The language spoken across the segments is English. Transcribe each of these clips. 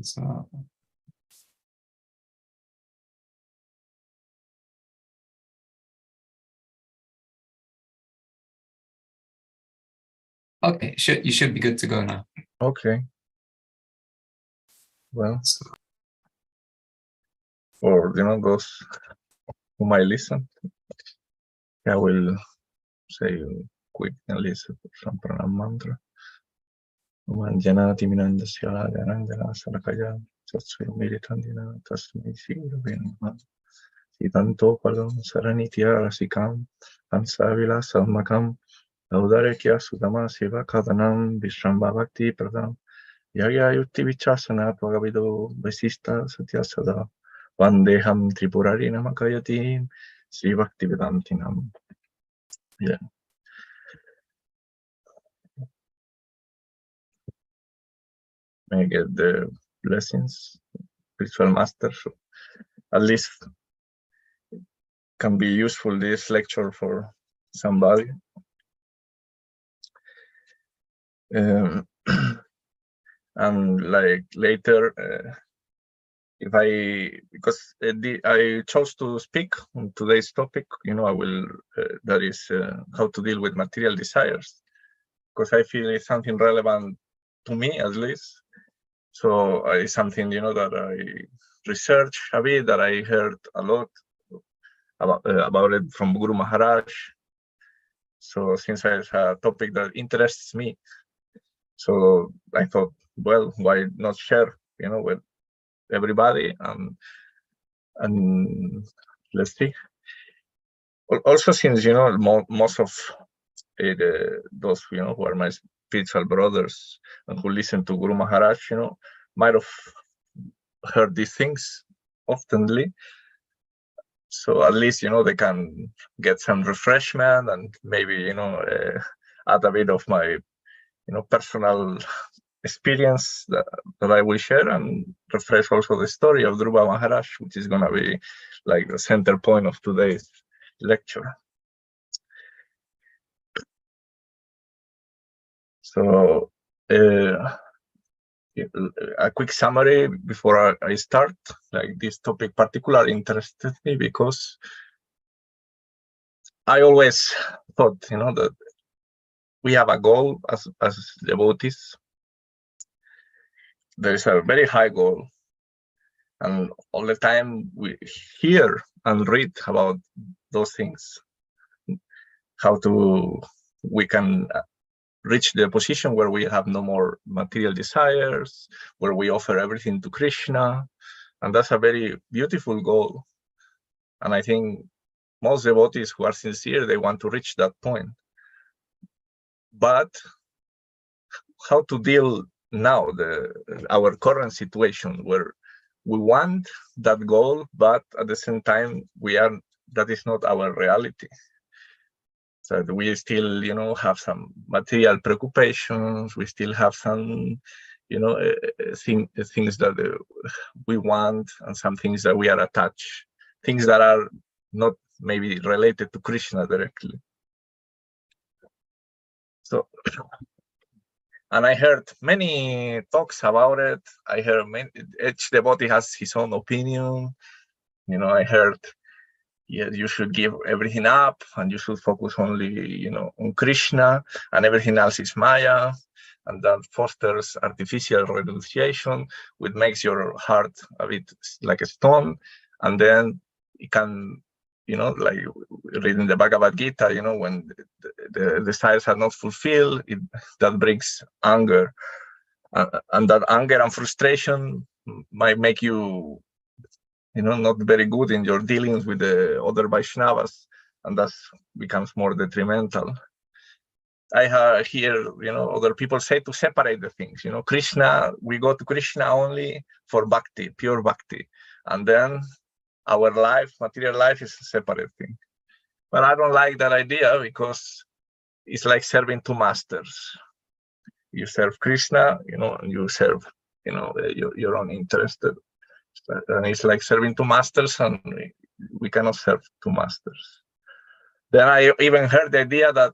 So, okay, you should be good to go now. Okay. Well, for those who might listen, I will say a quick and listen some pranam mantra. Janati minandasya dhanandana sarakaya tatsui miritandina tasmi sirvena sitanto palam saranitya rasikam ansavila sammakam audarekya sudama seva kadanam vishramba bhakti pradam yagya yukti vichasana tvagavido vasista satyasada vandeham tripurari namakayati sri bhakti vedantinam. Yeah. May I get the blessings, spiritual master. So at least can be useful this lecture for somebody. And like later, because I chose to speak on today's topic, I will, that is how to deal with material desires, because I feel it's something relevant to me at least. So it's something, that I research a bit, that I heard a lot about it from Guru Maharaj. So since it's a topic that interests me, so I thought, well, why not share, with everybody, and let's see. Also, since most of those who are my spiritual brothers and who listen to Guru Maharaj, might have heard these things oftenly. So at least they can get some refreshment and maybe add a bit of my personal experience that I will share, and refresh also the story of Dhruva Maharaj, which is going to be like the center point of today's lecture. So a quick summary before I start. Like, this topic particularly interested me because I always thought, that we have a goal as devotees. There is a very high goal, and all the time we hear and read about those things, how we can reach the position where we have no more material desires, where we offer everything to Krishna, and that's a very beautiful goal. And I think most devotees who are sincere, they want to reach that point. But how to deal now, our current situation, where we want that goal, but at the same time that is not our reality. So we still, have some material preoccupations. We still have some, things that we want, and some things that we are attached, things that are not maybe related to Krishna directly. So, and I heard many talks about it. I heard each devotee has his own opinion. I heard, yes, you should give everything up, and you should focus only, on Krishna, and everything else is Maya, and that fosters artificial renunciation, which makes your heart a bit like a stone, and then it can, like reading the Bhagavad Gita, when the desires are not fulfilled, that brings anger, and that anger and frustration might make you, not very good in your dealings with the other Vaishnavas, and that becomes more detrimental. I hear, other people say to separate the things. Krishna, we go to Krishna only for bhakti, pure bhakti, and then our life, material life, is a separate thing. But I don't like that idea, because it's like serving two masters. You serve Krishna, and you serve, your own interest. And it's like serving two masters, and we cannot serve two masters. Then I even heard the idea that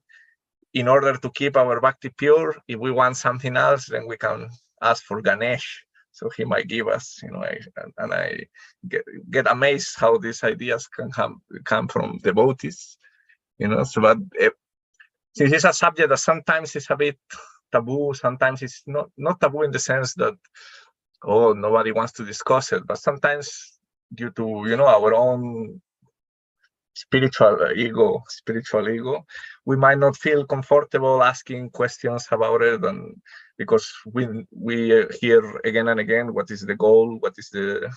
in order to keep our bhakti pure, if we want something else, then we can ask for Ganesh. So he might give us, and I get amazed how these ideas can come from devotees, So, but since it's a subject that sometimes is a bit taboo, sometimes it's not taboo in the sense that nobody wants to discuss it, but sometimes due to our own spiritual ego, we might not feel comfortable asking questions about it, and because we hear again and again what is the goal, what is the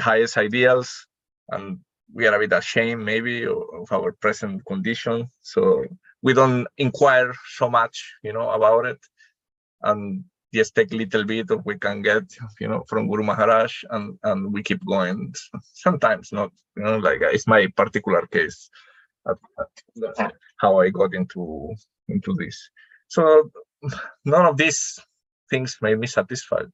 highest ideals, and we are a bit ashamed maybe of our present condition, so we don't inquire so much, about it, and just take a little bit of we can get, from Guru Maharaj, and we keep going. Sometimes not, like it's my particular case, how I got into this. So none of these things made me satisfied.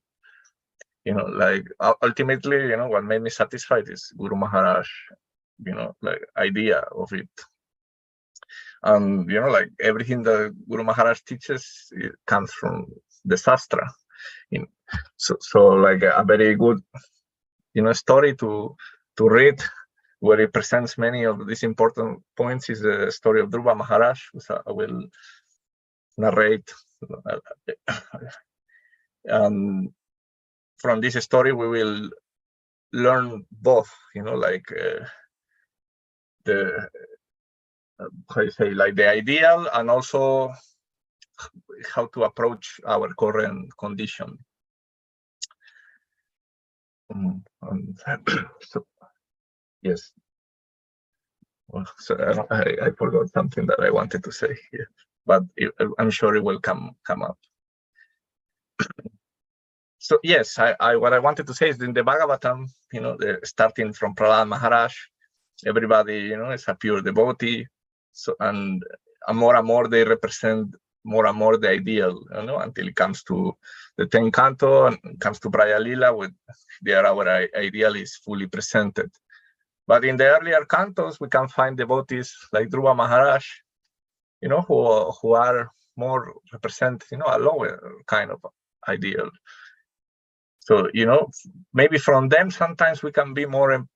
Like ultimately, what made me satisfied is Guru Maharaj, like idea of it. And like everything that Guru Maharaj teaches, it comes from the Shastra. So like a very good, story to read, where it presents many of these important points, is the story of Dhruva Maharaj, which I will narrate. From this story, we will learn both, like the how you say, like the ideal, and also how to approach our current condition. So, yes. Well, so I forgot something that I wanted to say here, but I'm sure it will come up. So yes, what I wanted to say is in the Bhagavatam, starting from Prahlad Maharaj, everybody, is a pure devotee. So and more they represent more and more the ideal, until it comes to the 10th canto and comes to Braya Lila, with our ideal is fully presented. But in the earlier cantos, we can find devotees like Dhruva Maharaj, who are more represent, a lower kind of ideal. So, maybe from them, sometimes we can be more,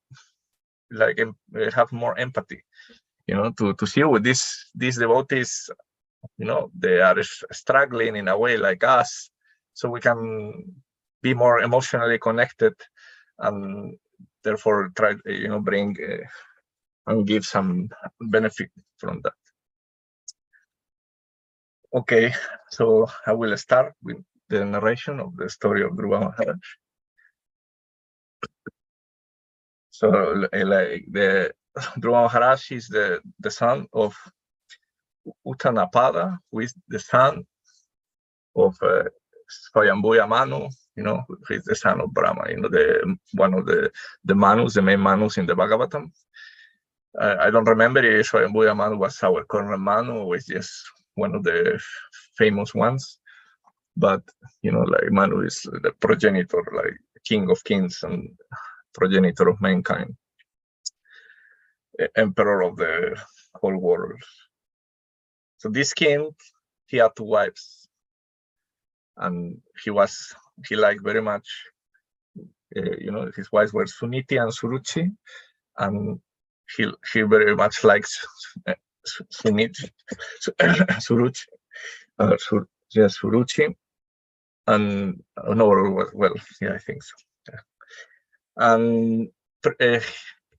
have more empathy, to see with these devotees, they are struggling in a way like us, so we can be more emotionally connected, and therefore try, bring and give some benefit from that. Okay, so I will start with the narration of the story of Dhruva Maharaj. So, like the Dhruva Maharaj is the son of Uttanapada, who is the son of Swayambhuya Manu, who is the son of Brahma, one of the Manus, the main Manus in the Bhagavatam. I don't remember if Swayambhuya Manu was our current Manu, or was just one of the famous ones. But, like Manu is the progenitor, like king of kings and progenitor of mankind, emperor of the whole world. So this king, he had 2 wives, and he liked very much, his wives were Suniti and Suruchi, and he very much likes Suniti, Suruchi, Suruchi, and I think so. Yeah. And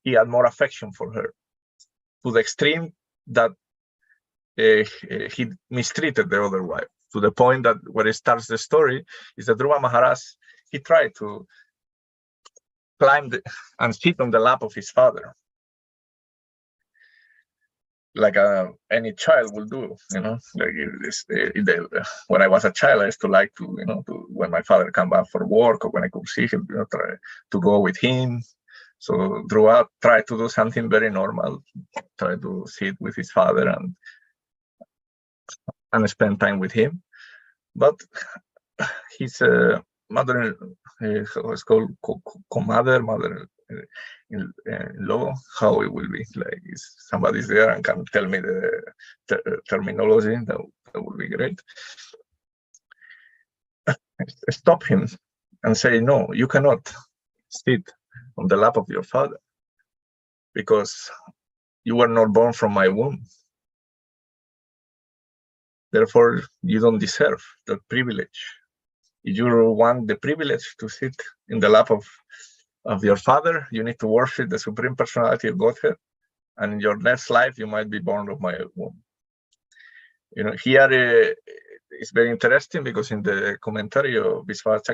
he had more affection for her, to the extreme that he mistreated the other wife, to the point that where it starts the story is that Dhruva Maharaj, he tried to climb and sit on the lap of his father, like any child will do, like when I was a child, I used to like to, when my father come back for work, or when I could see him, try to go with him. So Dhruva tried to do something very normal, try to sit with his father and spend time with him. But his mother, it's called mother-in-law, how it will be, like if somebody's there and can tell me the terminology, that would be great. Stop him and say, no, you cannot sit on the lap of your father because you were not born from my womb. Therefore, you don't deserve that privilege. If you want the privilege to sit in the lap of your father, you need to worship the Supreme Personality of Godhead, and in your next life, you might be born of my womb. Here it's very interesting because in the commentary of Vishwanath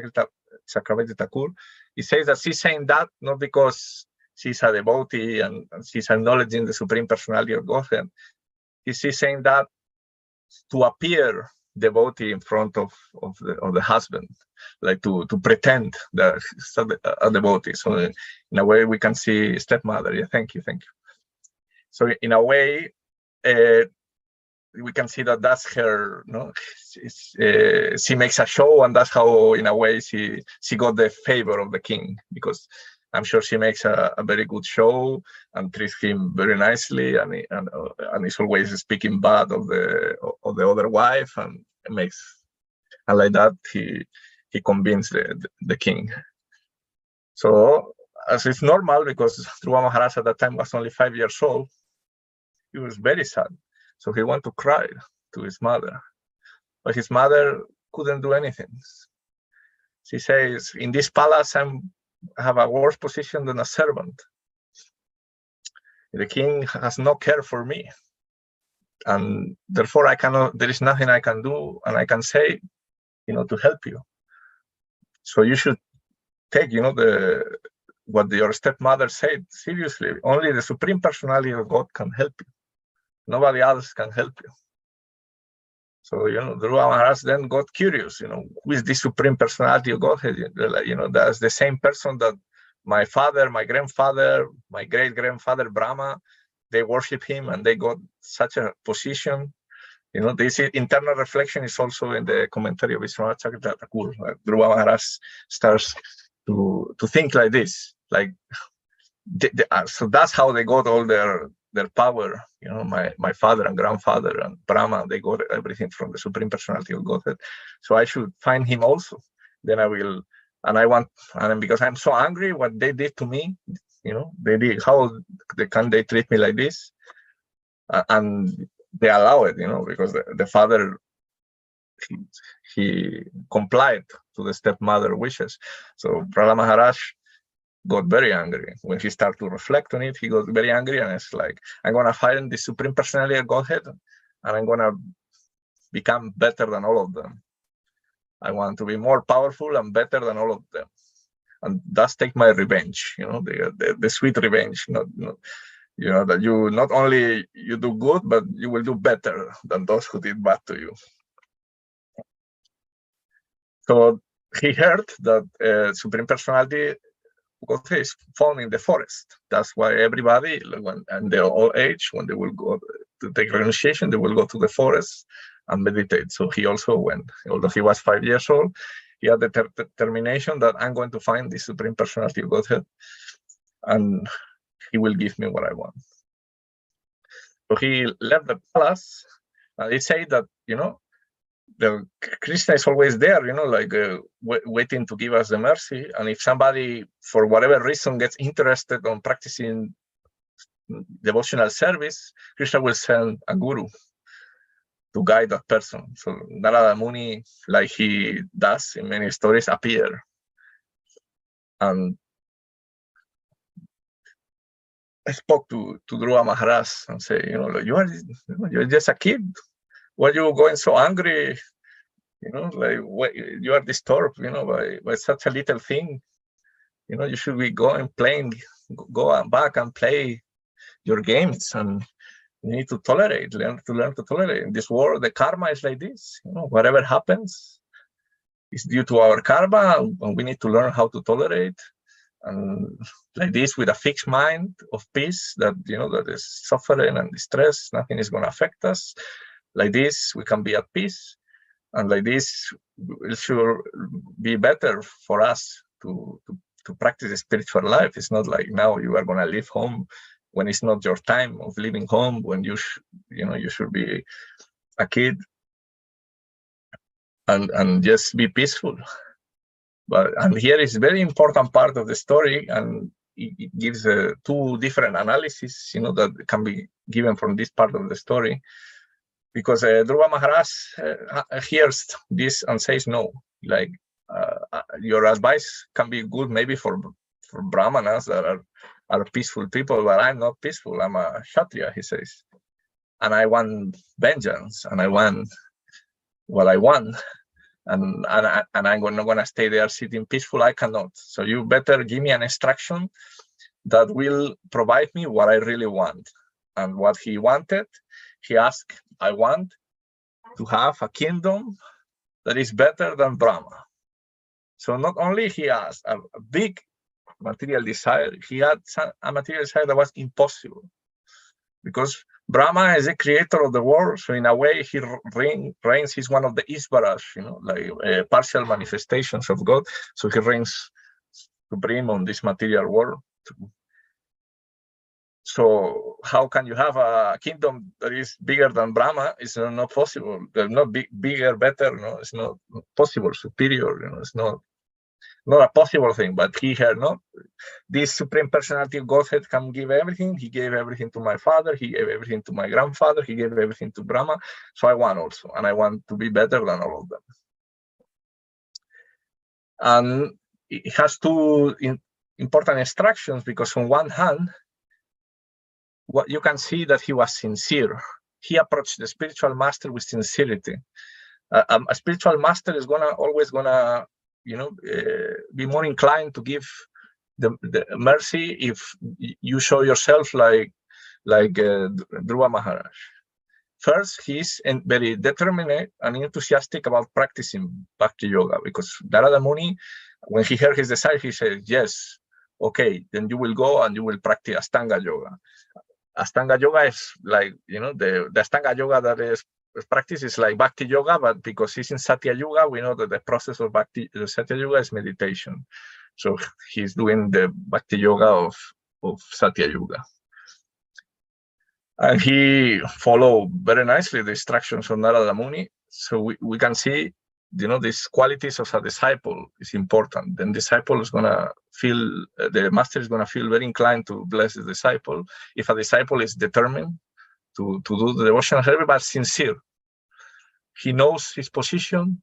Chakravarti Thakur, he says that she's saying that not because she's a devotee and she's acknowledging the Supreme Personality of Godhead. She's saying that to appear devotee in front of the husband, like to pretend that she's a devotee. So in a way, we can see stepmother. Yeah, thank you. So in a way, we can see that that's her. She makes a show, and that's how, in a way, she got the favor of the king, because I'm sure she makes a very good show and treats him very nicely, and is always speaking bad of the other wife, and like that he convinced the king. So as it's normal, because Dhruva Maharaj at that time was only 5 years old, he was very sad. So he went to cry to his mother, but his mother couldn't do anything. She says, in this palace, I have a worse position than a servant. The king has no care for me, and therefore there is nothing I can do and I can say, to help you. So you should take, what your stepmother said seriously. Only the Supreme Personality of God can help you. Nobody else can help you. So, Dhruva Maharaj then got curious, who is this Supreme Personality of Godhead? That's the same person that my father, my grandfather, my great-grandfather Brahma, they worship him and they got such a position. This internal reflection is also in the commentary of Vishwanath Chakravarti Thakur. Dhruva Maharaj starts to think like this, so that's how they got all their power. My father and grandfather and Brahma, they got everything from the Supreme Personality of Godhead. So I should find him also. Then I will, and because I'm so angry what they did to me, they did, how can they treat me like this? And they allow it, because the father, he complied to the stepmother wishes. So Prahlad Maharaj got very angry. When he started to reflect on it, he got very angry, and it's like, I'm going to find the Supreme Personality of Godhead, and I'm going to become better than all of them. I want to be more powerful and better than all of them, and thus take my revenge, the sweet revenge, that you not only you do good, but you will do better than those who did bad to you. So he heard that Supreme Personality Godhead is found in the forest. That's why everybody, when in their old age, when they will go to take renunciation, they will go to the forest and meditate. So he also went, although he was 5 years old. He had the determination that I'm going to find the Supreme Personality of Godhead, and he will give me what I want. So he left the palace, and they say that, the Krishna is always there, waiting to give us the mercy. And if somebody, for whatever reason, gets interested on practicing devotional service, Krishna will send a guru to guide that person. So Narada Muni, like he does in many stories, appear. And I spoke to Dhruva Maharaj and say, you're just a kid. Why are you going so angry? You are disturbed, by such a little thing. You should be going playing, go back and play your games, and you need to tolerate, learn to tolerate. In this world, the karma is like this. Whatever happens is due to our karma, and we need to learn how to tolerate. And like this, with a fixed mind of peace, that that is suffering and distress, nothing is going to affect us. Like this, we can be at peace, and like this, it should be better for us to practice a spiritual life. It's not like now you are going to leave home when it's not your time of leaving home. When you should be a kid and just be peaceful. And here is very important part of the story, and it gives two different analyses, that can be given from this part of the story. Because Dhruva Maharaj hears this and says no. Like, your advice can be good maybe for brahmanas that are peaceful people, but I'm not peaceful. I'm a kshatriya, he says, and I want vengeance, and I want what I want, and I'm not gonna stay there sitting peaceful. I cannot. So you better give me an instruction that will provide me what I really want. And what he wanted, he asked, I want to have a kingdom that is better than Brahma. So not only he asked a big material desire, he had a material desire that was impossible. Because Brahma is the creator of the world, so in a way he reigns, he's one of the Isvaras, like partial manifestations of God. So he reigns supreme on this material world. So how can you have a kingdom that is bigger than Brahma? It's not possible. They're not bigger, better. No, it's not possible. Superior. It's not a possible thing. But he had no. This supreme personality of Godhead can give everything. He gave everything to my father. He gave everything to my grandfather. He gave everything to Brahma. So I want also, and I want to be better than all of them. And it has two important instructions, because on one hand, what you can see that he was sincere. He approached the spiritual master with sincerity. A spiritual master is always gonna, be more inclined to give the mercy if you show yourself like Dhruva Maharaj. First, he's very determined and enthusiastic about practicing Bhakti Yoga, because Narada Muni, when he heard his desire, he said, yes, okay, then you will go and you will practice Ashtanga Yoga. Ashtanga Yoga is like, the Ashtanga Yoga that is practiced is like Bhakti Yoga, but because he's in Satya Yoga, we know that the process of Satya Yoga is meditation. So he's doing the Bhakti Yoga of Satya Yoga. And he followed very nicely the instructions of Narada Muni. So we can see, these qualities of a disciple is important. Then disciple is gonna feel, the master is gonna feel very inclined to bless the disciple. If a disciple is determined to do the devotional service, but sincere. He knows his position,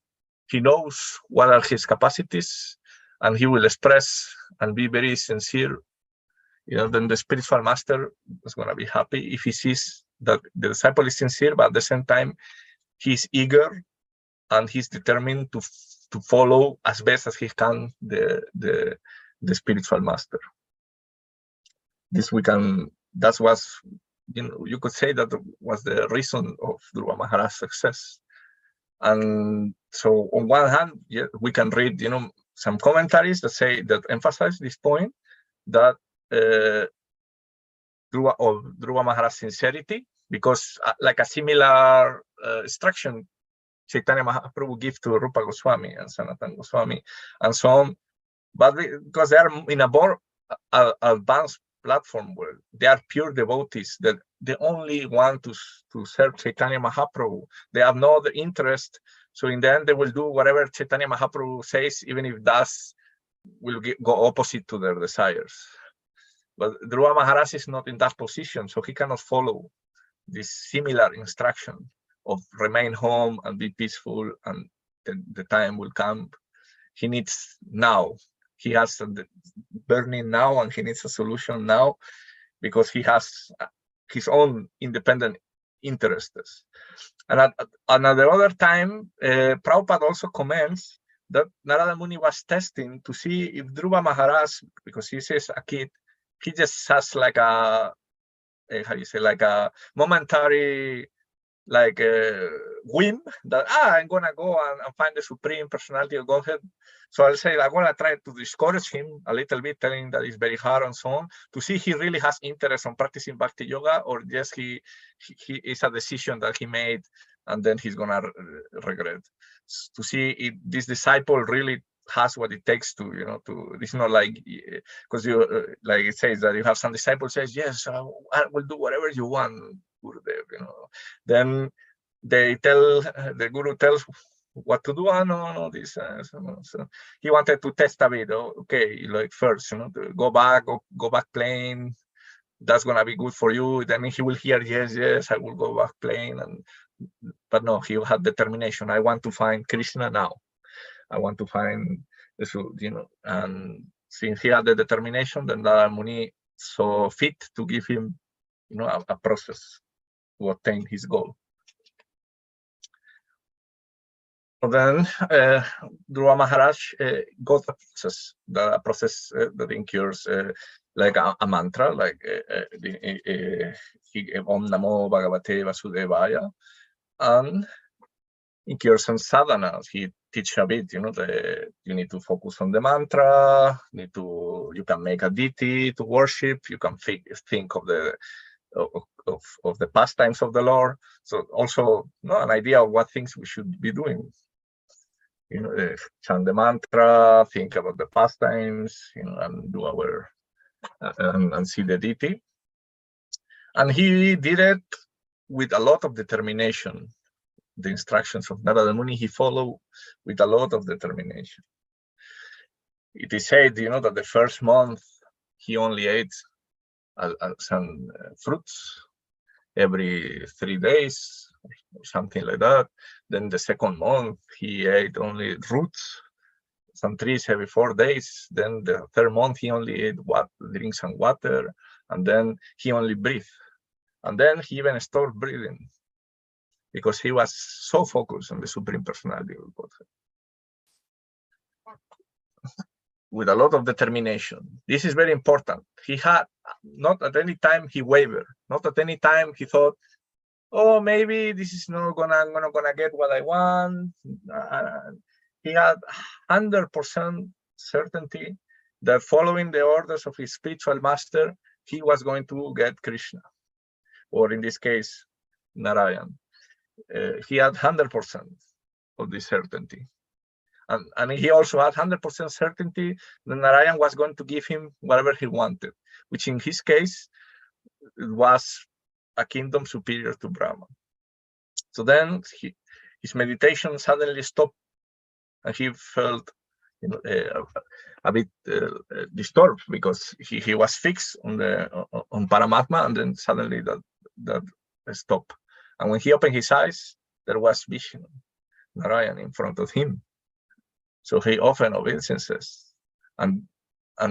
he knows what are his capacities, and he will express and be very sincere. Then the spiritual master is gonna be happy if he sees that the disciple is sincere, but at the same time, he's eager and he's determined to follow as best as he can the spiritual master. That was, you could say that was the reason of Dhruva Maharaj's success. And so on one hand, we can read, some commentaries that emphasize this point, that Dhruva Maharaj's sincerity, because like a similar instruction Chaitanya Mahaprabhu give to Rupa Goswami and Sanatana Goswami and so on, but because they are in a more advanced platform where they are pure devotees, that they only want to serve Chaitanya Mahaprabhu. They have no other interest. So in the end, they will do whatever Chaitanya Mahaprabhu says, even if that will go opposite to their desires. But Dhruva Maharaj is not in that position, so he cannot follow this similar instruction of remain home and be peaceful, and the time will come. He needs now. He has the burning now, and he needs a solution now, because he has his own independent interests. And at another other time, Prabhupada also comments that Narada Muni was testing to see if Dhruva Maharaj, because he says a kid, he just has like a momentary whim that I'm gonna go and find the supreme personality of Godhead. So I'll say I'm gonna try to discourage him a little bit, telling that it's very hard and so on, to see if he really has interest on practicing Bhakti Yoga, or just he is a decision that he made and then he's gonna regret. To see if this disciple really has what it takes to, it's not like, because like it says that you have some disciples says, yes, I will do whatever you want, Gurudev, Then they the Guru tells what to do. No, this. So he wanted to test a bit. Okay, like first, to go back playing. That's gonna be good for you. Then he will hear, yes, I will go back playing. But no, he had determination. I want to find Krishna now. I want to find this, and since he had the determination, then Narada Muni saw fit to give him, a process to obtain his goal. So then Dhruva Maharaj got a process that incurs like a mantra, like Om Namo Bhagavate Vasudevaya, and incurs some sadhanas. He teach a bit, you need to focus on the mantra, you can make a deity to worship, you can think of the pastimes of the Lord. So also an idea of what things we should be doing. Chant the mantra, think about the pastimes, and do our and see the deity. And he did it with a lot of determination. The instructions of Narada Muni he followed with a lot of determination. It is said, that the first month he only ate some fruits every 3 days, or something like that. Then the second month he ate only roots, some trees every 4 days. Then the third month he only ate drink some water, and then he only breathed. And then he even stopped breathing because he was so focused on the Supreme Personality of Godhead. With a lot of determination. This is very important. He had not at any time he wavered. Not at any time he thought, oh, maybe this is not gonna get what I want. He had 100% certainty that following the orders of his spiritual master, he was going to get Krishna, or in this case, Narayan. He had 100% of this certainty. And he also had 100% certainty that Narayan was going to give him whatever he wanted, which in his case was a kingdom superior to Brahma. So then his meditation suddenly stopped, and he felt a bit disturbed because he was fixed on Paramatma, and then suddenly that stopped. And when he opened his eyes, there was Vishnu, Narayan, in front of him. So he offered obeisances, and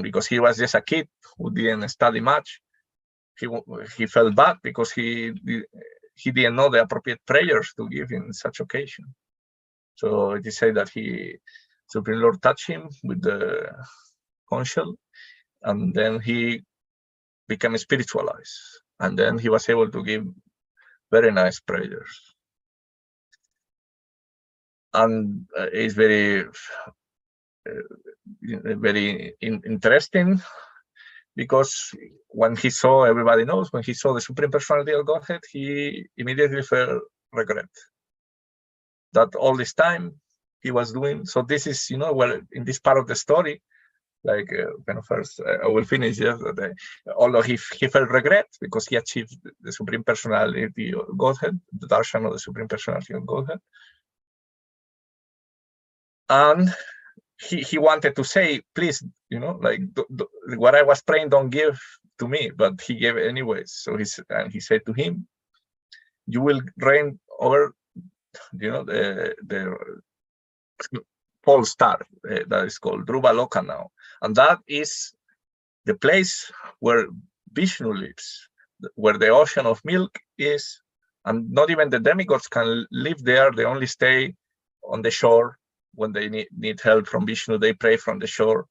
because he was just a kid who didn't study much, he felt bad because he didn't know the appropriate prayers to give in such occasion. So it is said that Supreme Lord touched him with the conch shell, and then he became spiritualized, and then he was able to give very nice prayers. And it's very interesting because when he saw, everybody knows, when he saw the Supreme Personality of Godhead, he immediately felt regret that all this time he was doing. So this is, where in this part of the story, like first I will finish yesterday, although he felt regret because he achieved the Supreme Personality of Godhead, the darshan of the Supreme Personality of Godhead. And he wanted to say, please, what I was praying, don't give to me, but he gave it anyways. So he said to him, you will reign over, the pole star that is called Dhruva Loka now. And that is the place where Vishnu lives, where the ocean of milk is, and not even the demigods can live there. They only stay on the shore. When they need help from Vishnu, they pray from the shore.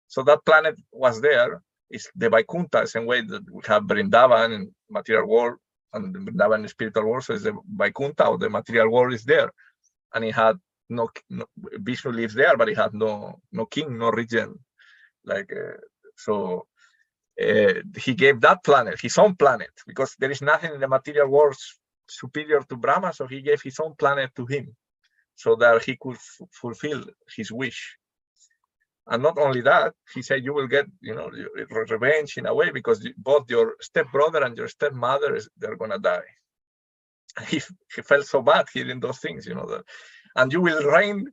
So that planet was there. It's the Vaikuntha, same way that we have Vrindavan in material world and Vrindavan in spiritual world. So it's the Vaikuntha, or the material world, is there. And it had no Vishnu lives there, but it had no king, no regent. He gave that planet, his own planet, because there is nothing in the material world superior to Brahma. So he gave his own planet to him, so that he could fulfill his wish. And not only that, he said, you will get, revenge in a way, because both your stepbrother and your stepmother, they're going to die. He felt so bad hearing those things, and you will reign,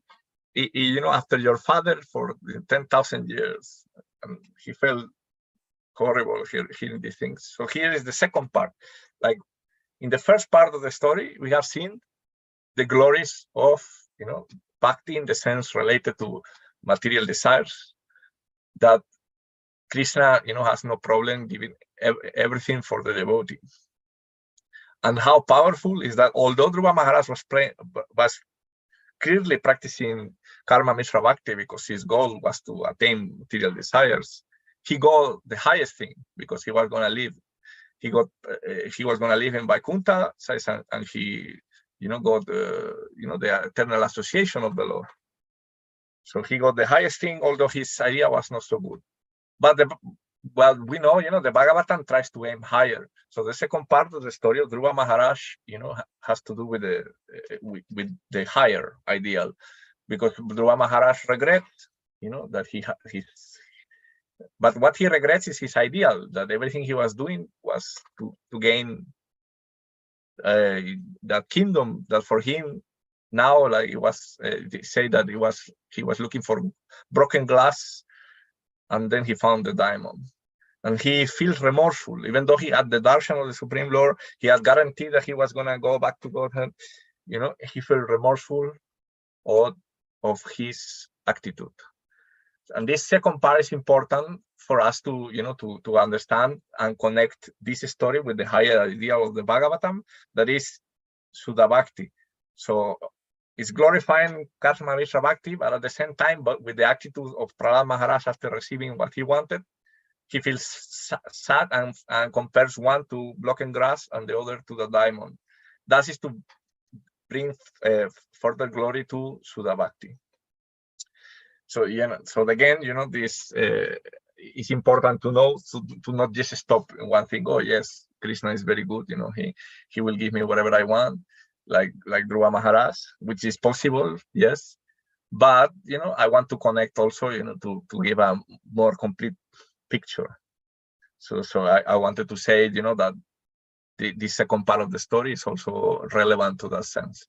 after your father for 10,000 years. And he felt horrible hearing these things. So here is the second part. Like in the first part of the story, we have seen the glories of, bhakti in the sense related to material desires, that Krishna, has no problem giving everything for the devotee. And how powerful is that? Although Dhruva Maharaj was clearly practicing karma mishra bhakti because his goal was to attain material desires, he got the highest thing because he was going to live. He was going to live in Vaikuntha, and he, got the eternal association of the Lord. So he got the highest thing, although his idea was not so good. But we know, the Bhagavatam tries to aim higher. So the second part of the story of Dhruva Maharaj, has to do with the higher ideal, because Dhruva Maharaj regrets, that but what he regrets is his ideal, that everything he was doing was to gain that kingdom, that for him now, like it was, they say that he was looking for broken glass, and then he found the diamond. And he feels remorseful, even though he had the darshan of the Supreme Lord, he had guaranteed that he was going to go back to Godhead. He felt remorseful of his attitude. And this second part is important for us to, to understand and connect this story with the higher idea of the Bhagavatam, that is Sudha Bhakti. So it's glorifying Karma Mishra Bhakti, but at the same time, but with the attitude of Prahlad Maharaj after receiving what he wanted, he feels sad and compares one to broken grass and the other to the diamond. That is to bring further glory to Sudha Bhakti. So so again, this is important to know, to not just stop in one thing. Oh yes, Krishna is very good. He will give me whatever I want, like Dhruva Maharaj, which is possible, yes. But I want to connect also, to give a more complete picture. So I wanted to say, that the second part of the story is also relevant to that sense.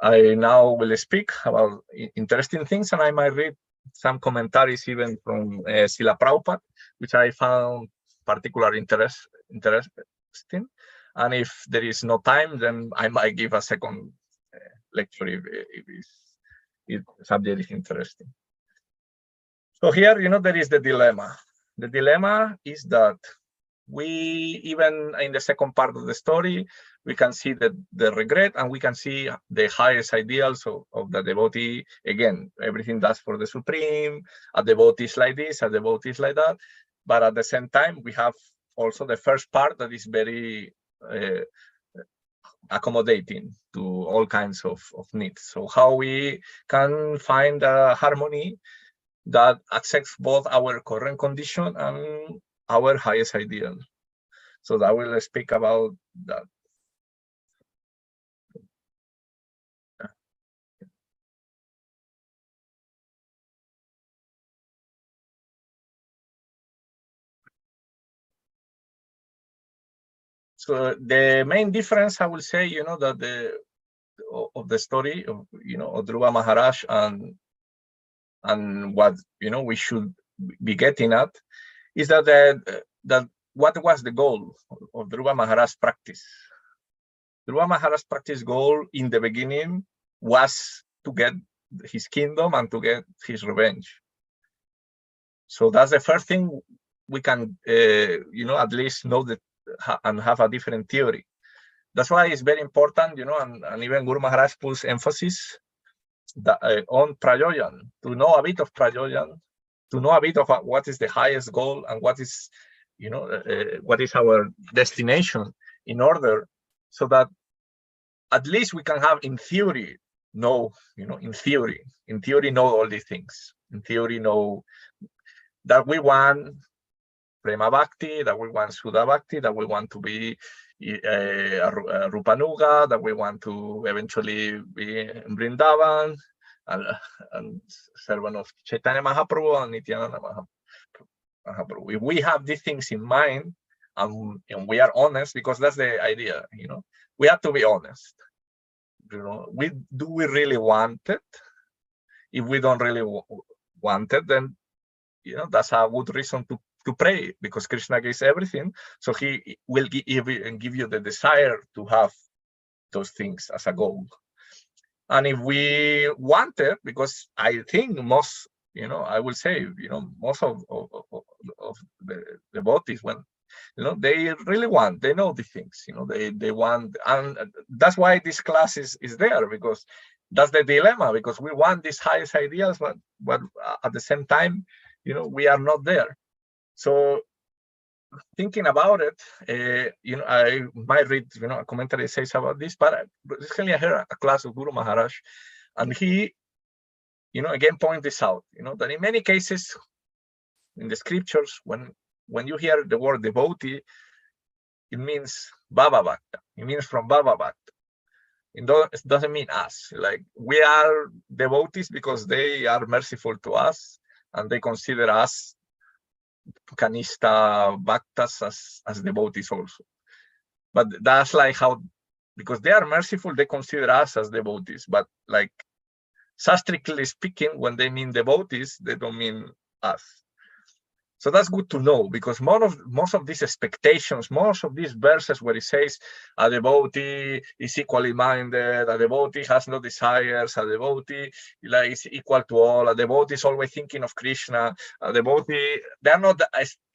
I now will speak about interesting things, and I might read some commentaries even from Srila Prabhupada, which I found particularly interesting. And if there is no time, then I might give a second lecture if the subject is interesting. So here, there is the dilemma. The dilemma is that we, even in the second part of the story, we can see the regret, and we can see the highest ideals of the devotee. Again, everything does for the Supreme, a devotee is like this, a devotee is like that. But at the same time, we have also the first part that is very accommodating to all kinds of needs. So how we can find a harmony that accepts both our current condition and our highest ideal. So I will speak about that. So the main difference, I will say, that of the story of of Dhruva Maharaj and what we should be getting at is that what was the goal of Dhruva Maharaj's practice? Dhruva Maharaj's practice goal in the beginning was to get his kingdom and to get his revenge. So that's the first thing we can, at least know that and have a different theory. That's why it's very important, and even Guru Maharaj puts emphasis on Prayojan, to know a bit of Prayojan, to know a bit of what is the highest goal and what is, what is our destination, in order so that at least we can have in theory know all these things. In theory, know that we want Prema Bhakti, that we want Sudha Bhakti, that we want to be Rupanuga, that we want to eventually be in Vrindavan and servant of Chaitanya Mahaprabhu and Nityananda Mahaprabhu. If we have these things in mind and we are honest, because that's the idea, we have to be honest. we really want it? If we don't really want it, then that's a good reason to pray, because Krishna gives everything, so he will give you the desire to have those things as a goal. And if we want it, because I think most, I will say, most of the devotees, when they really want, they know the things, they want, and that's why this class is there, because that's the dilemma, because we want these highest ideals, but at the same time, we are not there. So thinking about it, I might read, a commentary that says about this, but recently I heard a class of Guru Maharaj, and he, again point this out, that in many cases in the scriptures, when you hear the word devotee, it means Baba Bhakta. It means from Baba Bhakta. It doesn't mean us. Like, we are devotees because they are merciful to us, and they consider us Kanishta Bhaktas as devotees also. But that's like how, because they are merciful, they consider us as devotees. But like, sastrically speaking, when they mean devotees, they don't mean us. So that's good to know, because most of these expectations, most of these verses where it says a devotee is equally minded, a devotee has no desires, a devotee is equal to all, a devotee is always thinking of Krishna, a devotee, they are not the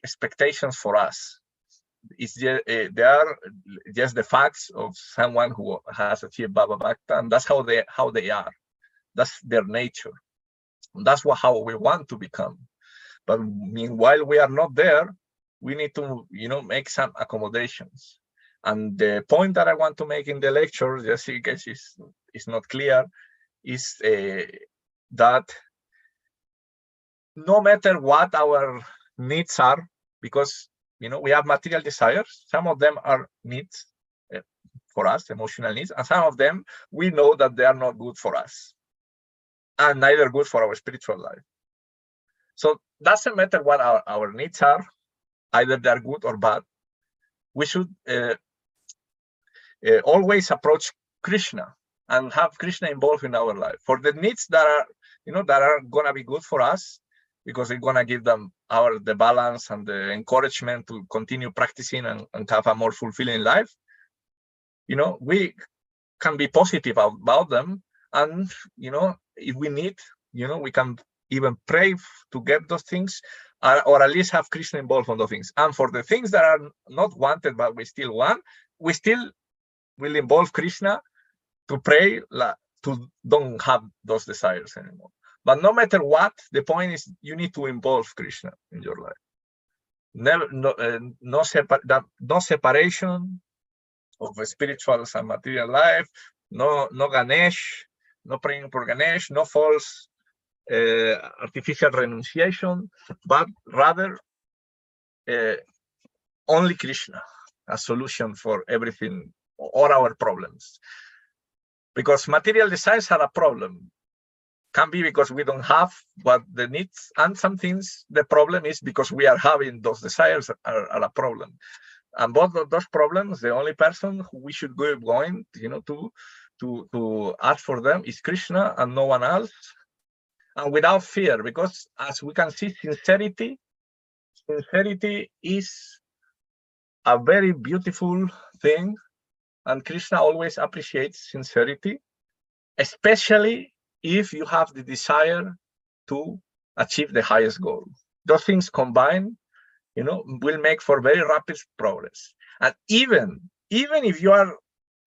expectations for us. It's just, they are just the facts of someone who has achieved Baba Bhakta, and that's how they are. That's their nature. And that's how we want to become. But meanwhile, we are not there. We need to, make some accommodations. And the point that I want to make in the lecture, just in case it's not clear, is that no matter what our needs are, because we have material desires. Some of them are needs for us, emotional needs, and some of them we know that they are not good for us, and neither good for our spiritual life. So doesn't matter what our needs are, either they're good or bad. We should always approach Krishna and have Krishna involved in our life. For the needs that are, that are gonna be good for us, because it's gonna give them the balance and the encouragement to continue practicing and have a more fulfilling life. We can be positive about them, and if we need, we can even pray to get those things, or at least have Krishna involved on those things. And for the things that are not wanted but we still want, we still will involve Krishna to pray to don't have those desires anymore. But no matter what, the point is you need to involve Krishna in your life. Never, no separation of spiritual and material life. No Ganesh. No praying for Ganesh. No false artificial renunciation, but rather only Krishna, a solution for everything, all our problems. Because material desires are a problem. Can be because we don't have what the needs, and some things the problem is because we are having those desires are a problem. And both of those problems, the only person who we should go going, to ask for them is Krishna and no one else. And without fear, because as we can see, sincerity is a very beautiful thing, and Krishna always appreciates sincerity, especially if you have the desire to achieve the highest goal. Those things combined, will make for very rapid progress. And even if you are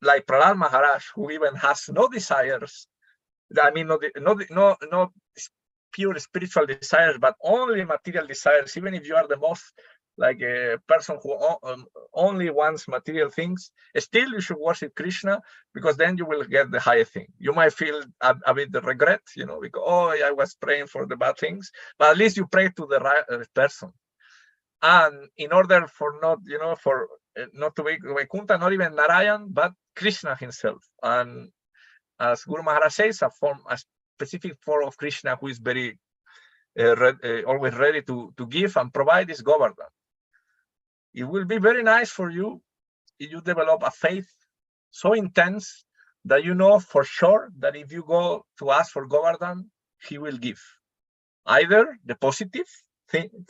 like Prahlad Maharaj, who even has no desires, I mean, no pure spiritual desires, but only material desires. Even if you are the most like a person who only wants material things, still you should worship Krishna, because then you will get the higher thing. You might feel a bit the regret, because I was praying for the bad things, but at least you pray to the right person. And in order for not, for not to be Vaikuntha, not even Narayan, but Krishna himself. And as Guru Maharaj says, a specific form of Krishna who is very always ready to give and provide is Govardhan. It will be very nice for you if you develop a faith so intense that you know for sure that if you go to ask for Govardhan, he will give either the positive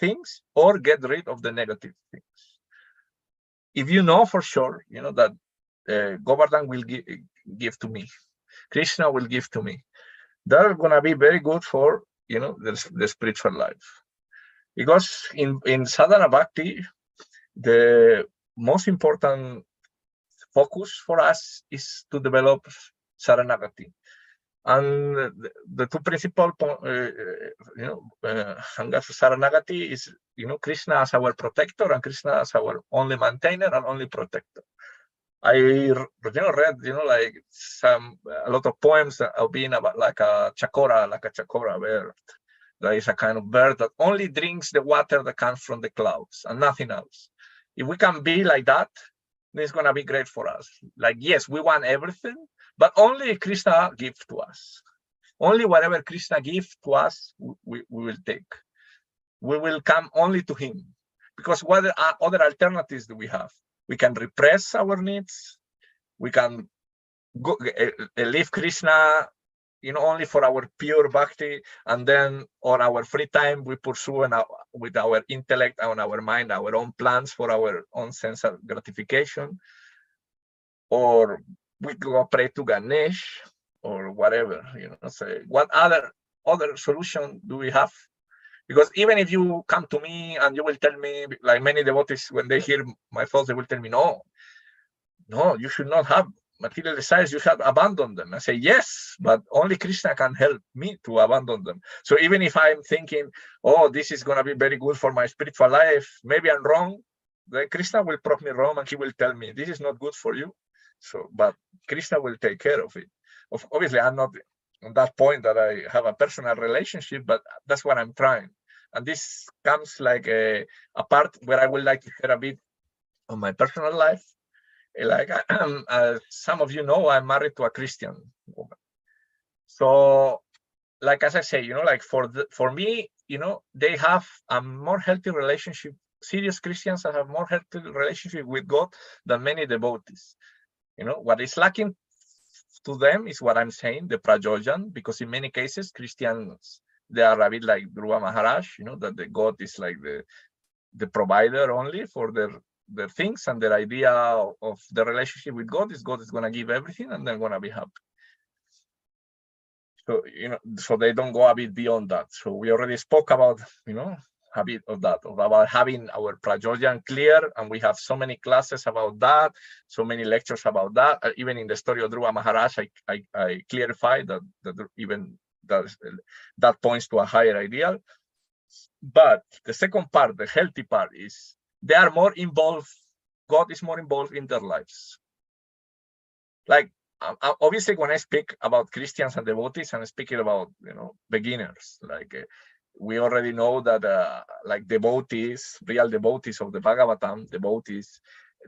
things or get rid of the negative things. If you know for sure, you know that Govardhan will give to me, Krishna will give to me, they're gonna be very good for, you know, the spiritual life. Because in sadhana bhakti, the most important focus for us is to develop saranagati. And the two principal, Hangas Saranagati is, you know, Krishna as our protector and Krishna as our only maintainer and only protector. I, read, like a lot of poems of being about like a chakora bird. There is a kind of bird that only drinks the water that comes from the clouds and nothing else. If we can be like that, then it's gonna be great for us. Like, yes, we want everything, but only Krishna gives to us. Only whatever Krishna gives to us, we will take. We will come only to him. Because what other alternatives do we have? We can repress our needs. We can go, leave Krishna, only for our pure bhakti, and then on our free time we pursue with our intellect and our mind our own plans for our own sense of gratification, or we go pray to Ganesh or whatever. Say what other solution do we have? Because even if you come to me and you will tell me, like many devotees, when they hear my thoughts, they will tell me, no, you should not have material desires, you should abandon them. I say, yes, but only Krishna can help me to abandon them. So even if I'm thinking, oh, this is going to be very good for my spiritual life, maybe I'm wrong, then Krishna will prove me wrong and he will tell me, this is not good for you. So, but Krishna will take care of it. Obviously, I'm not on that point that I have a personal relationship, but that's what I'm trying. And this comes like a part where I would like to share a bit on my personal life. Like some of you know, I'm married to a Christian woman. So, like as I say, like for me, they have a more healthy relationship. Serious Christians have more healthy relationship with God than many devotees. What is lacking to them is what I'm saying, the prajojan, because in many cases Christians, they are a bit like Dhruva Maharaj, that the God is like the provider only for their things, and their idea of the relationship with God is going to give everything and they're going to be happy. So, so they don't go a bit beyond that. So we already spoke about, a bit of that, about having our prajojan clear, and we have so many classes about that, so many lectures about that. Even in the story of Dhruva Maharaj, I clarified that even that points to a higher ideal. But the second part, the healthy part, is they are more involved. God is more involved in their lives. Like, obviously, when I speak about Christians and devotees, I'm speaking about, beginners. Like, we already know that, like devotees, real devotees of the Bhagavatam, devotees,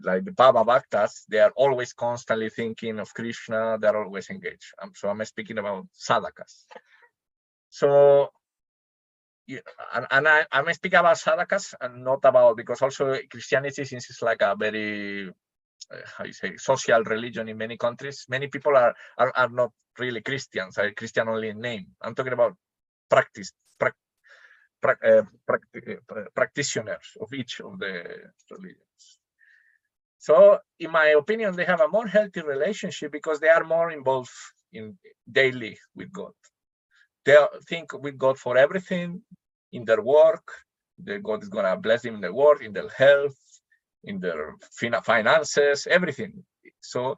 like the Bhava Bhaktas, they are always constantly thinking of Krishna. They're always engaged. So I'm speaking about sadhakas. So, and I'm speaking about sadhakas and not about, because also Christianity, since it's like a very, how you say, social religion in many countries, many people are not really Christians, are Christian only in name. I'm talking about practitioners of each of the religions. So in my opinion, they have a more healthy relationship because they are more involved in daily with God. They think with God for everything in their work. God is going to bless them in their work, in their health, in their finances, everything. So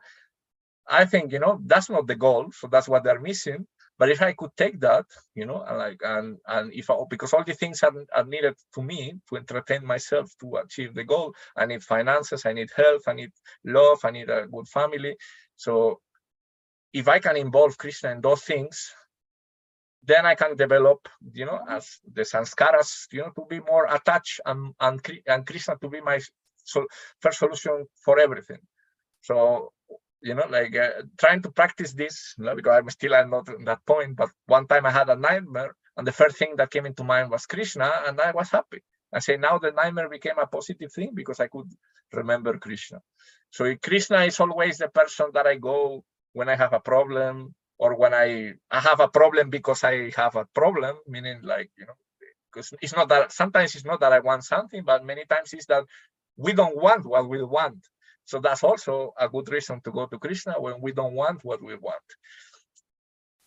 I think, that's not the goal. So that's what they're missing. But if I could take that, and if because all the things are needed to me to entertain myself to achieve the goal. I need finances, I need health, I need love, I need a good family. So if I can involve Krishna in those things, then I can develop, as the sanskaras, to be more attached and Krishna to be my first solution for everything. So, like trying to practice this, because I'm not at that point, but one time I had a nightmare and the first thing that came into mind was Krishna, and I was happy. I say now the nightmare became a positive thing because I could remember Krishna. So Krishna is always the person that I go when I have a problem, or when I have a problem because I have a problem, meaning like, because it's not that, sometimes it's not that I want something, but many times it's that we don't want what we want. So that's also a good reason to go to Krishna, when we don't want what we want.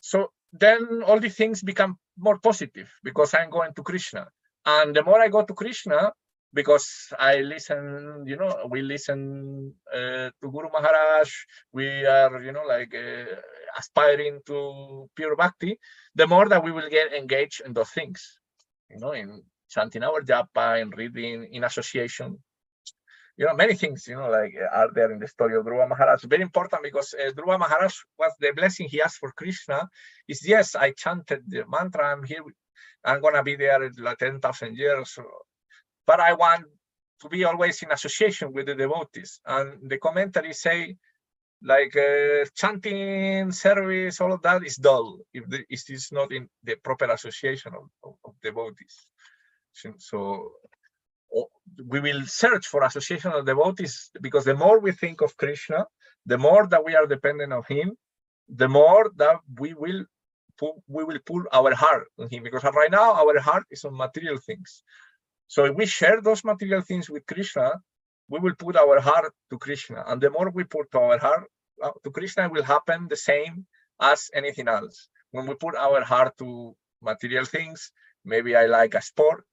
So then all these things become more positive because I'm going to Krishna. And the more I go to Krishna, because I listen, we listen to Guru Maharaj, we are, aspiring to pure bhakti, the more that we will get engaged in those things, in chanting our japa, in reading, in association. Many things, are there in the story of Dhruva Maharaj. Very important, because Dhruva Maharaj, was the blessing he asked for Krishna is, yes, I chanted the mantra, I'm here, I'm going to be there like 10,000 years, but I want to be always in association with the devotees. And the commentaries say, like, chanting, service, all of that is dull if it is not in the proper association of devotees. So we will search for association of devotees, because the more we think of Krishna, the more that we are dependent on him, the more that we will put our heart on him, because right now our heart is on material things. So if we share those material things with Krishna, we will put our heart to Krishna, and the more we put our heart to Krishna, it will happen the same as anything else. When we put our heart to material things, maybe I like a sport,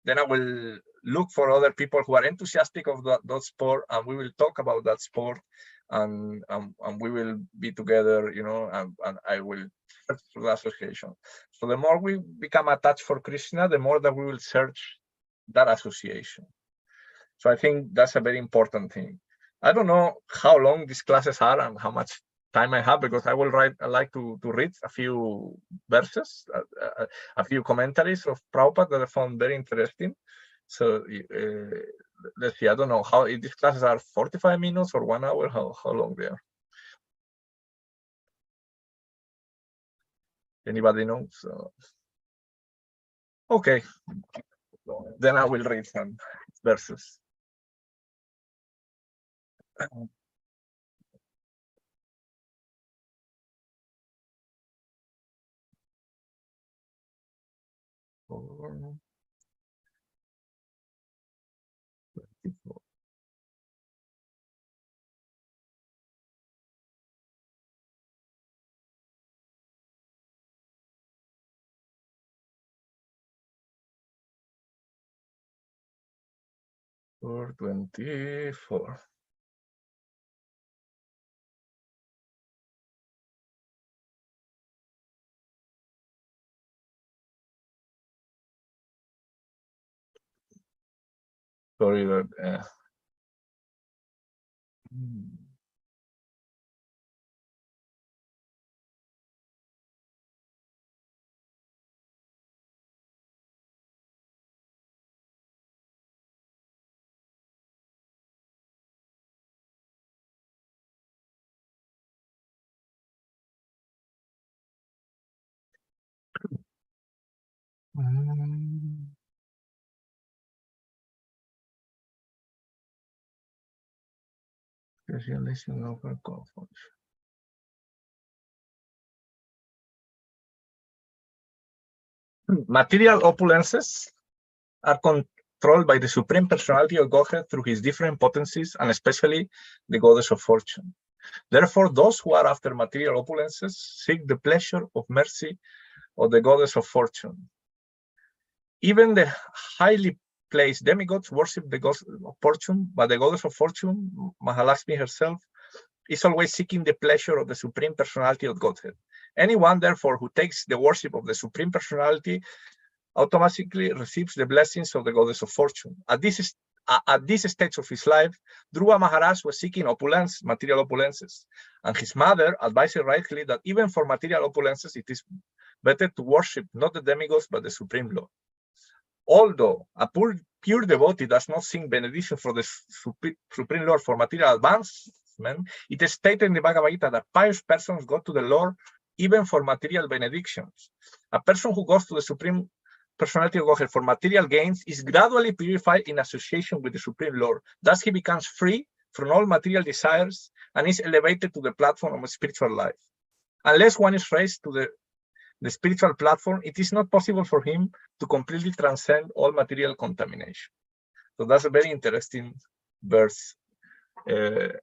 then I will look for other people who are enthusiastic of that sport, and we will talk about that sport, and we will be together, and I will search for the association. So the more we become attached for Krishna, the more that we will search that association. So I think that's a very important thing. I don't know how long these classes are and how much time I have, because I like to read a few verses, a few commentaries of Prabhupada that I found very interesting. So let's see, I don't know how, if these classes are 45 minutes or 1 hour, how long they are. Anybody knows? Okay, then I will read some verses. Or 24. Sorry, but specialization of our comfort. Material opulences are controlled by the Supreme Personality of Godhead through his different potencies, and especially the goddess of fortune. Therefore, those who are after material opulences seek the pleasure of mercy of the goddess of fortune. Even the highly placed demigods worship the goddess of fortune, but the goddess of fortune, Mahalakshmi herself, is always seeking the pleasure of the Supreme Personality of Godhead. Anyone, therefore, who takes the worship of the Supreme Personality automatically receives the blessings of the goddess of fortune. At this stage of his life, Dhruva Maharaj was seeking opulence, material opulences, and his mother advised rightly that even for material opulences, it is better to worship not the demigods but the Supreme Lord. Although a pure devotee does not sing benediction for the Supreme Lord for material advancement, it is stated in the Bhagavad Gita that pious persons go to the Lord even for material benedictions. A person who goes to the Supreme Personality of Godhead for material gains is gradually purified in association with the Supreme Lord. Thus, he becomes free from all material desires and is elevated to the platform of spiritual life. Unless one is raised to the spiritual platform, it is not possible for him to completely transcend all material contamination. So that's a very interesting verse. I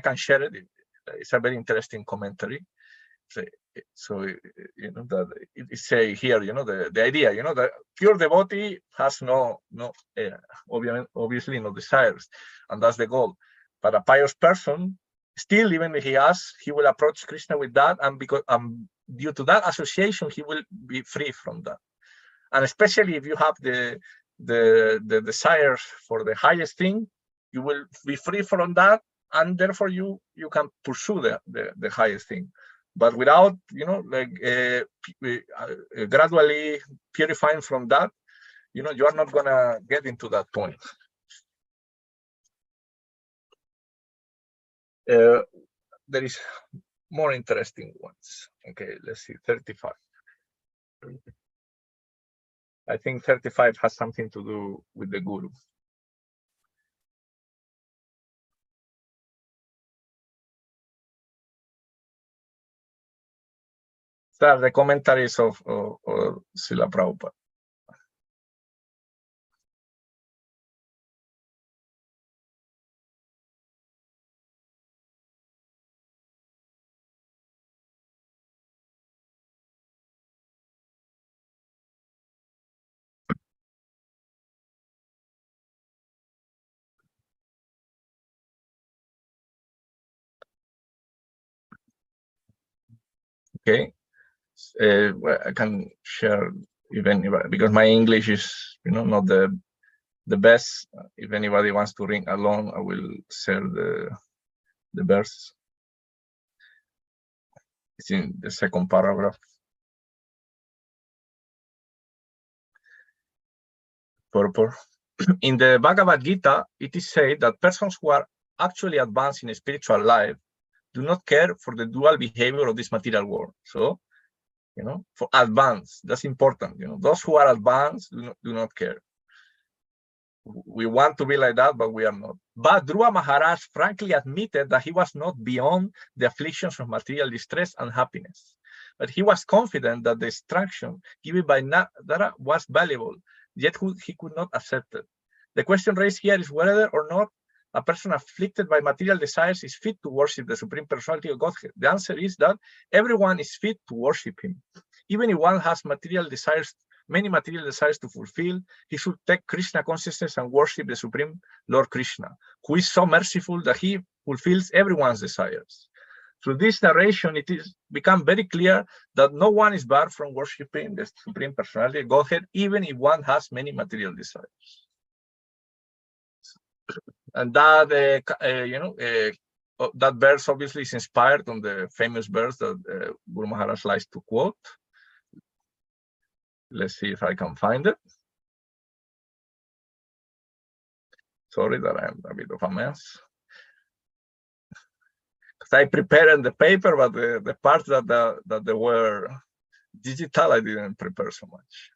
can share it. It's a very interesting commentary. So you know that it say here, you know, the idea, you know, the pure devotee has obviously no desires, and that's the goal. But a pious person, still, even if he will approach Krishna with that, and because due to that association, he will be free from that. And especially if you have the desires for the highest thing, you will be free from that, and therefore you can pursue the highest thing. But without, you know, like gradually purifying from that, you know, you are not gonna get into that point. There is more interesting ones. Okay, let's see, 35. I think 35 has something to do with the guru. So the commentaries of Srila Prabhupada. Okay, well, I can share even because my English is, you know, not the best. If anybody wants to ring along, I will share the verse. It's in the second paragraph. Purport. In the Bhagavad Gita, it is said that persons who are actually advanced in a spiritual life do not care for the dual behavior of this material world. So, you know, for advanced, that's important. You know, those who are advanced do not care. We want to be like that, but we are not. But Dhruva Maharaj frankly admitted that he was not beyond the afflictions of material distress and happiness. But he was confident that the instruction given by Nara was valuable, yet he could not accept it. The question raised here is whether or not a person afflicted by material desires is fit to worship the Supreme Personality of Godhead. The answer is that everyone is fit to worship him. Even if one has many material desires to fulfill, he should take Krishna consciousness and worship the Supreme Lord Krishna, who is so merciful that he fulfills everyone's desires. Through this narration, it is become very clear that no one is barred from worshiping the Supreme Personality of Godhead, even if one has many material desires. And that, that verse obviously is inspired on the famous verse that Guru Maharaj likes to quote. Let's see if I can find it. Sorry that I'm a bit of a mess. Because I prepared the paper, but the parts that they were digital, I didn't prepare so much.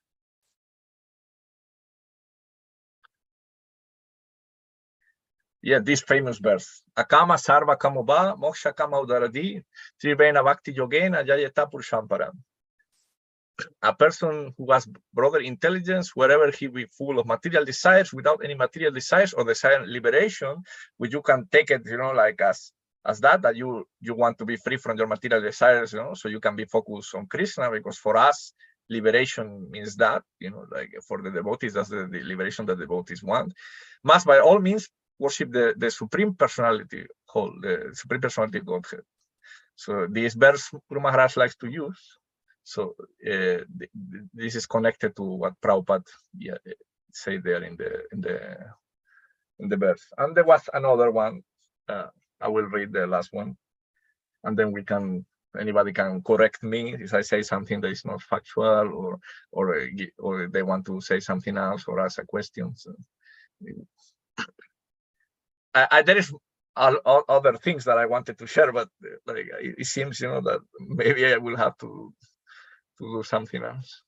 Yeah, this famous verse. Akama sarva kamoba, moksha kama udaradi, trivena bhakti yogena jayata purshamparam. A person who has broader intelligence, wherever he be full of material desires, without any material desires or desire liberation, which you can take it, you know, like as that you want to be free from your material desires, you know, so you can be focused on Krishna, because for us, liberation means that, you know, like for the devotees, that's the liberation that the devotees want. Must by all means worship the Supreme Personality, the Supreme Personality Godhead. So this verse Guru Maharaj likes to use. So this is connected to what Prabhupada say there in the verse. And there was another one. I will read the last one, and then anybody can correct me if I say something that is not factual, or they want to say something else or ask a question. So, there is other things that I wanted to share, but like it seems, you know, that maybe I will have to do something else.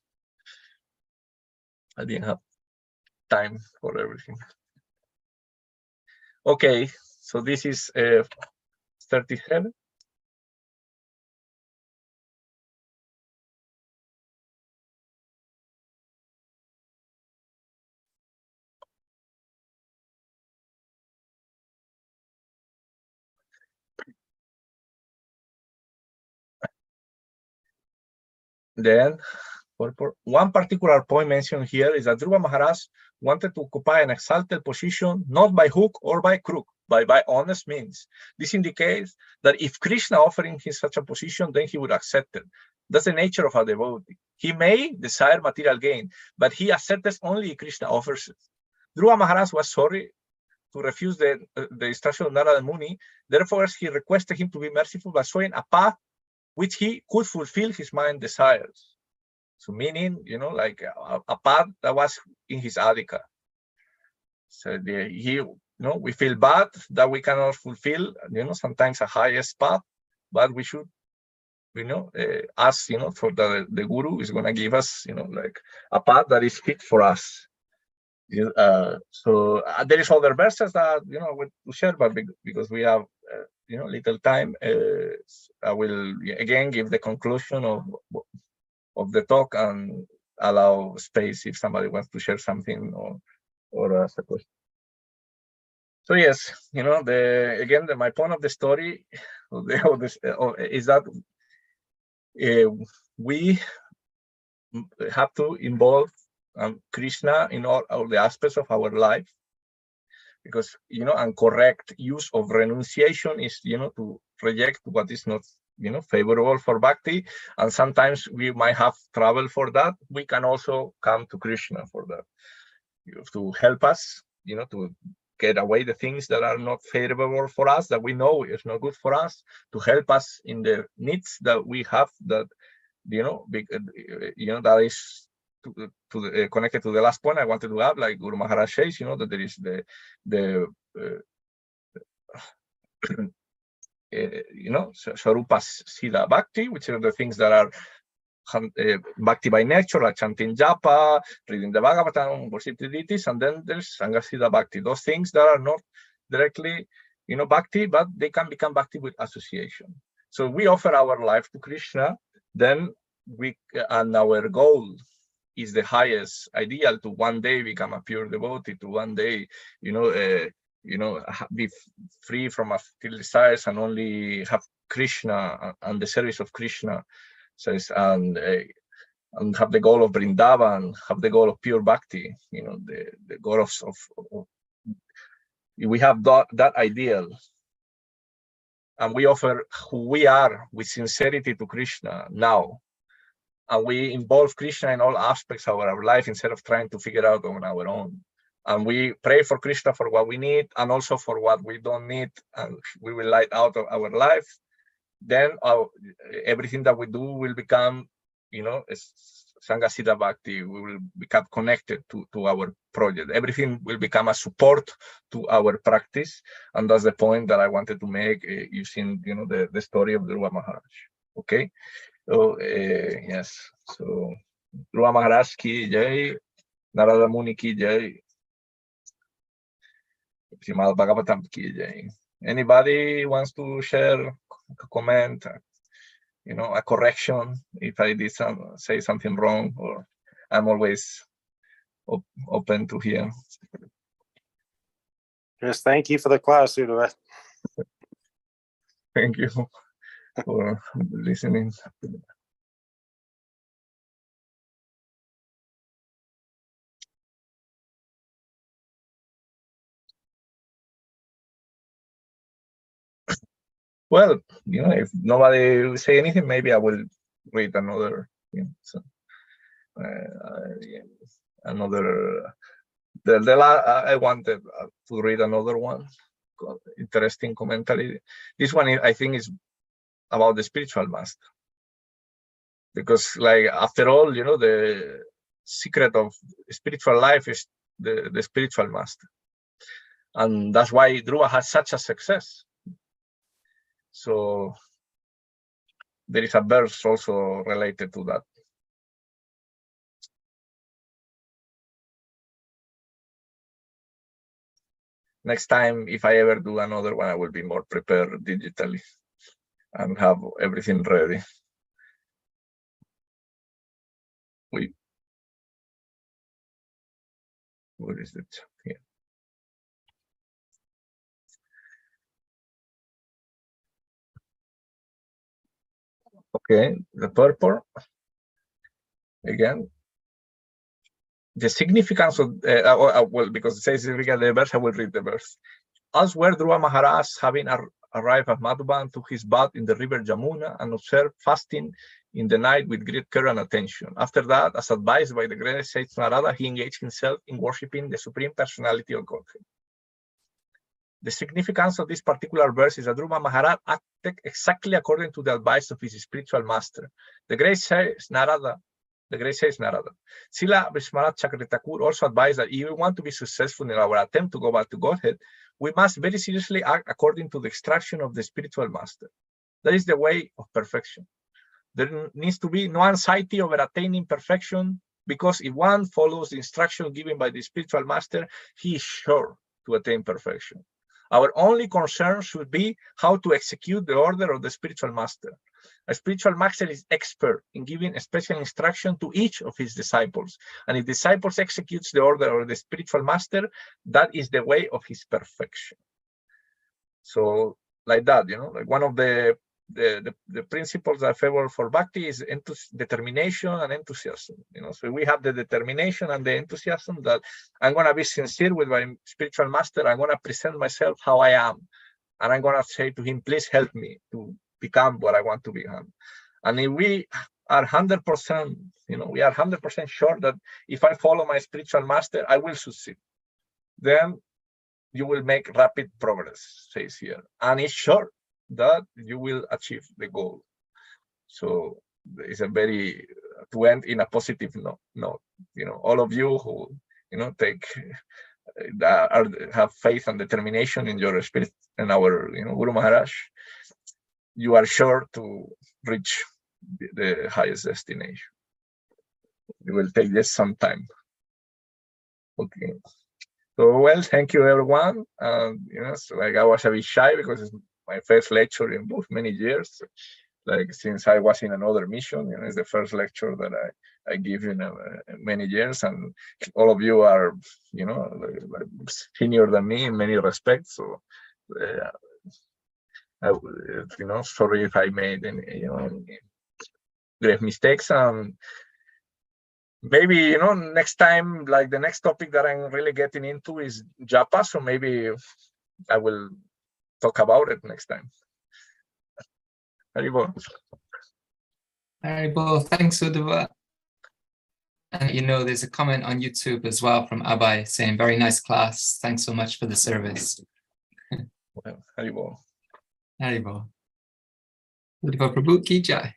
I didn't have time for everything. Okay, so this is 37. Then, one particular point mentioned here is that Dhruva Maharaj wanted to occupy an exalted position, not by hook or by crook, but by honest means. This indicates that if Krishna offering him such a position, then he would accept it. That's the nature of a devotee. He may desire material gain, but he accepts only if Krishna offers it. Dhruva Maharaj was sorry to refuse the instruction of Narada Muni. Therefore, he requested him to be merciful by showing a path which he could fulfill his mind desires. So meaning, like a path that was in his adhika. So we feel bad that we cannot fulfill, sometimes a highest path, but we should, ask, for the guru is going to give us, like a path that is fit for us. So there is other verses that, I will share, but because we have, little time, I will again give the conclusion of the talk and allow space if somebody wants to share something or ask a question. So yes, my point of the story is that we have to involve Krishna in all the aspects of our life, because and correct use of renunciation is to reject what is not favorable for bhakti, and sometimes we might have trouble for that. We can also come to Krishna for that, to help us to get away the things that are not favorable for us, that we know is not good for us, to help us in the needs that we have, that that is connected to the last point I wanted to have, like Guru Maharaj says, that there is the Swarupa Siddha Bhakti, which are the things that are Bhakti by nature, like chanting japa, reading the Bhagavatam, worshiping deities, and then there's Sangha Siddha Bhakti. Those things that are not directly, Bhakti, but they can become Bhakti with association. So we offer our life to Krishna, then and our goal is the highest ideal, to one day become a pure devotee, to one day, be free from material desires and only have Krishna and the service of Krishna. So and have the goal of Vrindavan, have the goal of pure bhakti, the goal of we have that ideal, and we offer who we are with sincerity to Krishna now. And we involve Krishna in all aspects of our life instead of trying to figure out on our own. And we pray for Krishna for what we need and also for what we don't need, and we will light out of our life. Then everything that we do will become, Sangha Siddha Bhakti. We will become connected to our project. Everything will become a support to our practice. And that's the point that I wanted to make using, the story of Dhruva Maharaj. Okay. So yes, so Dhruva Maharaj ki jai, Narada Muni ki jai, Srimad Bhagavatam ki jai. Anybody wants to share a comment, a correction if I did say something wrong, or I'm always open to hear. Yes, thank you for the class, Uddhava. Thank you for listening. Well, if nobody will say anything, maybe I will read another, another. I wanted to read another one, interesting commentary. This one, I think, is about the spiritual master, because, like, after all, the secret of spiritual life is the spiritual master, and that's why Dhruva has such a success. So there is a verse also related to that. next time, if I ever do another one, I will be more prepared digitally and have everything ready. What is it here? Okay, the purport again. The significance of well, because it says significant the verse, I will read the verse. Elsewhere, Dhruva Maharaj, having arrived at Madhuban, took his bath in the river Jamuna and observed fasting in the night with great care and attention. After that, as advised by the great sage Narada, he engaged himself in worshipping the Supreme Personality of Godhead. The significance of this particular verse is that Dhruva Maharaj acted exactly according to the advice of his spiritual master, the great sage Narada. Srila Vishwanath Chakravarti Thakur also advised that if we want to be successful in our attempt to go back to Godhead, we must very seriously act according to the instruction of the spiritual master. That is the way of perfection. There needs to be no anxiety over attaining perfection, because if one follows the instruction given by the spiritual master, he is sure to attain perfection. Our only concern should be how to execute the order of the spiritual master. A spiritual master is expert in giving a special instruction to each of his disciples. And if disciples executes the order of the spiritual master, that is the way of his perfection. So like that, like one of the principles that favor for bhakti is determination and enthusiasm. So we have the determination and the enthusiasm that I'm going to be sincere with my spiritual master. I'm going to present myself how I am, and I'm going to say to him, please help me to become what I want to become. And if we are 100%, we are 100% sure that if I follow my spiritual master, I will succeed, then you will make rapid progress, says here, and it's sure that you will achieve the goal. So it's a very, to end in a positive note. All of you who take have faith and determination in your spirit and our Guru Maharaj, you are sure to reach the highest destination. It will take just some time. Okay. So well, thank you everyone. So like I was a bit shy because it's my first lecture in many years. Like since I was in another mission, it's the first lecture that I give in many years, and all of you are, like senior than me in many respects. So, sorry if I made any, grave mistakes. Maybe next time, like the next topic that I'm really getting into is japa. So maybe I will talk about it next time. Haribol. Haribol, thanks, Uddhava. And there's a comment on YouTube as well from Abai saying, very nice class. Thanks so much for the service. Well, Haribol. Haribol. Uddhava Prabhu ki jai.